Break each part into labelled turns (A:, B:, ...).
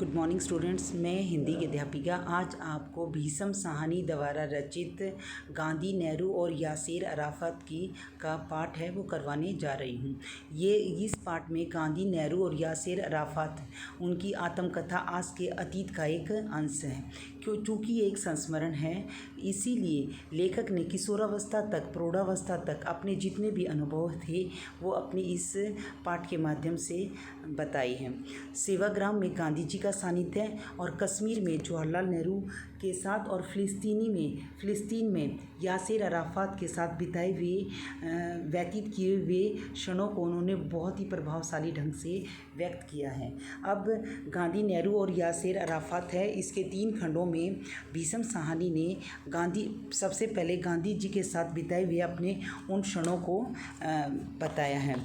A: Good morning students. मैं हिंदी की अध्यापिका आज आपको भीषम साहनी द्वारा रचित गांधी, नेहरू और यासेर अराफत की का पाठ है वो करवाने जा रही हूँ। ये इस पाठ में गांधी, नेहरू और यासेर अराफत उनकी आत्मकथा आज के अतीत का एक अंश है। चूँकि ये एक संस्मरण है, इसीलिए लेखक ने किशोरावस्था तक, प्रौढ़ावस्था तक अपने जितने भी अनुभव थे वो अपनी इस पाठ के माध्यम से बताई हैं। सेवाग्राम में गांधी जी का सानिध्य और कश्मीर में जवाहरलाल नेहरू के साथ और फ़िलिस्तीन में यासेर अराफत के साथ बिताए हुए व्यतीत किए हुए क्षणों को उन्होंने बहुत ही प्रभावशाली ढंग से व्यक्त किया है। अब गांधी, नेहरू और यासेर अराफत है, इसके 3 खंडों में भीषम साहनी ने सबसे पहले गांधी जी के साथ बिताए हुए अपने उन क्षणों को बताया है।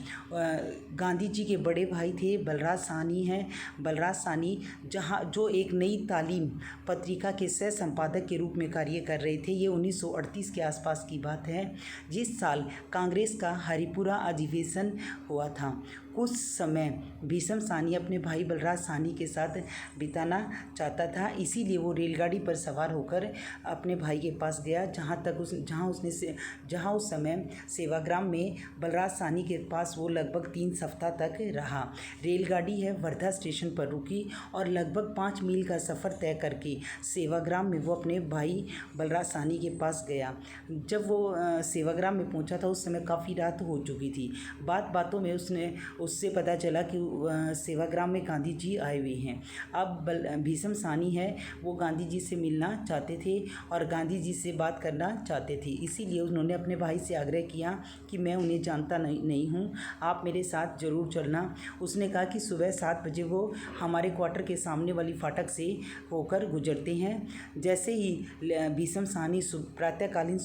A: गांधी जी के बड़े भाई थे बलराज साहनी हैं। बलराज साहनी जो एक नई तालीम पत्रिका के सह संपादक के रूप में कार्य कर रहे थे। ये 1938 के आसपास की बात है, जिस साल कांग्रेस का हरिपुरा अधिवेशन हुआ था। कुछ समय भीषम साहनी अपने भाई बलराज साहनी के साथ बिताना चाहता था, इसीलिए वो रेलगाड़ी पर सवार होकर अपने भाई के पास गया, जहाँ उस समय सेवाग्राम में बलराज साहनी के पास वो लगभग 3 सप्ताह तक रहा। रेलगाड़ी है वर्धा स्टेशन पर रुकी और लगभग 5 मील का सफ़र तय करके सेवाग्राम में वो अपने भाई बलराज साहनी के पास गया। जब वो सेवाग्राम में पहुंचा था उस समय काफ़ी रात हो चुकी थी। बातों में उससे पता चला कि सेवाग्राम में गांधी जी आए हुए हैं। अब भीषम साहनी है वो गांधी जी से मिलना चाहते थे और गांधी जी से बात करना चाहते थे, इसीलिए उन्होंने अपने भाई से आग्रह किया कि मैं उन्हें जानता नहीं हूँ, आप मेरे साथ ज़रूर चलना। उसने कहा कि सुबह 7 बजे वो हमारे क्वार्टर के सामने वाली फाटक से होकर गुजरते हैं। जैसे ही भीषम साहनी प्रातःकालीन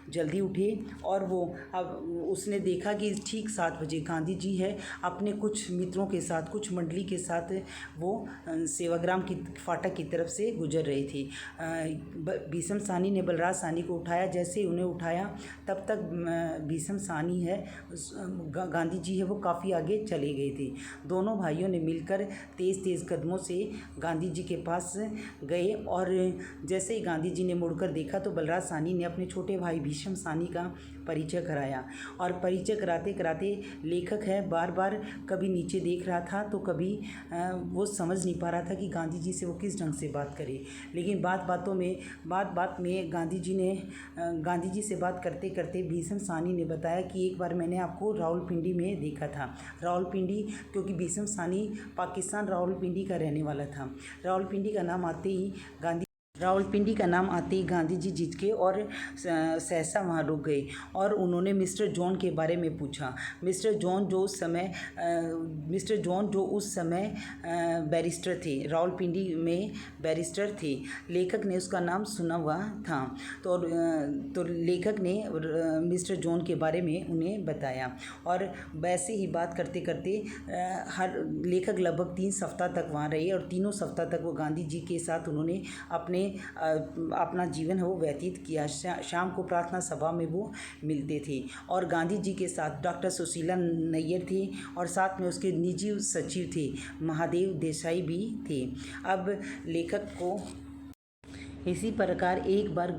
A: जल्दी उठे और वो अब उसने देखा कि ठीक 7 बजे गांधी जी है अपने कुछ मित्रों के साथ, कुछ मंडली के साथ वो सेवाग्राम की फाटक की तरफ से गुजर रहे थे। भीषम साहनी ने बलराज साहनी को उठाया। जैसे ही उन्हें उठाया तब तक भीषम साहनी है गांधी जी है वो काफ़ी आगे चले गए थे। दोनों भाइयों ने मिलकर तेज़ कदमों से गांधी जी के पास गए और जैसे ही गांधी जी ने मुड़कर देखा तो बलराज साहनी ने अपने छोटे भाई भीषम साहनी का परिचय कराया और परिचय कराते कराते लेखक है बार कभी नीचे देख रहा था तो कभी वो समझ नहीं पा रहा था कि गांधी जी से वो किस ढंग से बात करे। लेकिन बात में गांधी जी से बात करते करते भीषम साहनी ने बताया कि एक बार मैंने आपको रावलपिंडी में देखा था। रावलपिंडी, क्योंकि भीषम साहनी पाकिस्तान रावलपिंडी का रहने वाला था। रावलपिंडी का नाम आते ही गांधी जी झिझके और सहसा वहाँ रुक गए और उन्होंने मिस्टर जॉन के बारे में पूछा। मिस्टर जॉन जो उस समय बैरिस्टर थे, रावलपिंडी में बैरिस्टर थे। लेखक ने उसका नाम सुना हुआ था तो लेखक ने मिस्टर जॉन के बारे में उन्हें बताया और वैसे ही बात करते करते हर लेखक लगभग 3 सप्ताह तक वहाँ रहे और 3 सप्ताह तक वो गांधी जी के साथ उन्होंने अपना जीवन है वो व्यतीत किया। शाम को प्रार्थना सभा में वो मिलते थे और गांधी जी के साथ डॉक्टर सुशीला नैयर थे और साथ में उसके निजी सचिव थे महादेव देसाई भी थे। अब लेखक को इसी प्रकार एक बार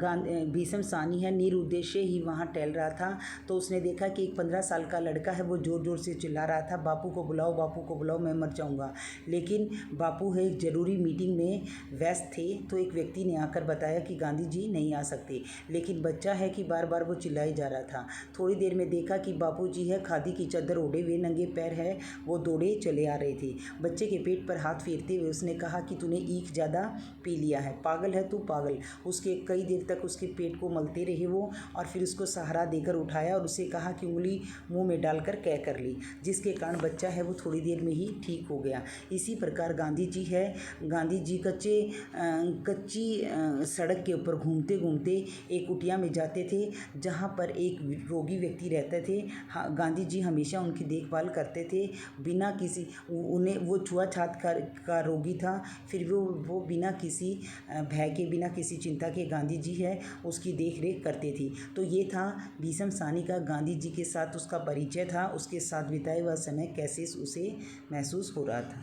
A: भीषम साहनी है निरुद्देश्य ही वहाँ टहल रहा था तो उसने देखा कि एक 15 साल का लड़का है वो ज़ोर से चिल्ला रहा था, बापू को बुलाओ, मैं मर जाऊँगा। लेकिन बापू है एक ज़रूरी मीटिंग में व्यस्त थे तो एक व्यक्ति ने आकर बताया कि गांधी जी नहीं आ सकते। लेकिन बच्चा है कि बार वो चिल्लाए जा रहा था। थोड़ी देर में देखा कि बापू जी है खादी की चादर ओढ़े हुए, नंगे पैर है वो दौड़े चले आ रहे थे। बच्चे के पेट पर हाथ फेरते हुए उसने कहा कि तूने ईख ज़्यादा पी लिया है, पागल है तू, पागल। उसके कई देर तक उसके पेट को मलते रहे वो और फिर उसको सहारा देकर उठाया और उसे कहा कि उंगली मुंह में डालकर कह कर ली, जिसके कारण बच्चा है वो थोड़ी देर में ही ठीक हो गया। इसी प्रकार गांधी जी कच्ची सड़क के ऊपर घूमते एक कुटिया में जाते थे जहाँ पर एक रोगी व्यक्ति रहते थे। गांधी जी हमेशा उनकी देखभाल करते थे बिना किसी वो छुआछात का रोगी था, फिर वो बिना किसी भय के, बिना किसी चिंता के गांधी जी है उसकी देख रेख करते थे। तो ये था भीषम साहनी का गांधी जी के साथ उसका परिचय था, उसके साथ बिताया हुआ समय कैसे उसे महसूस हो रहा था।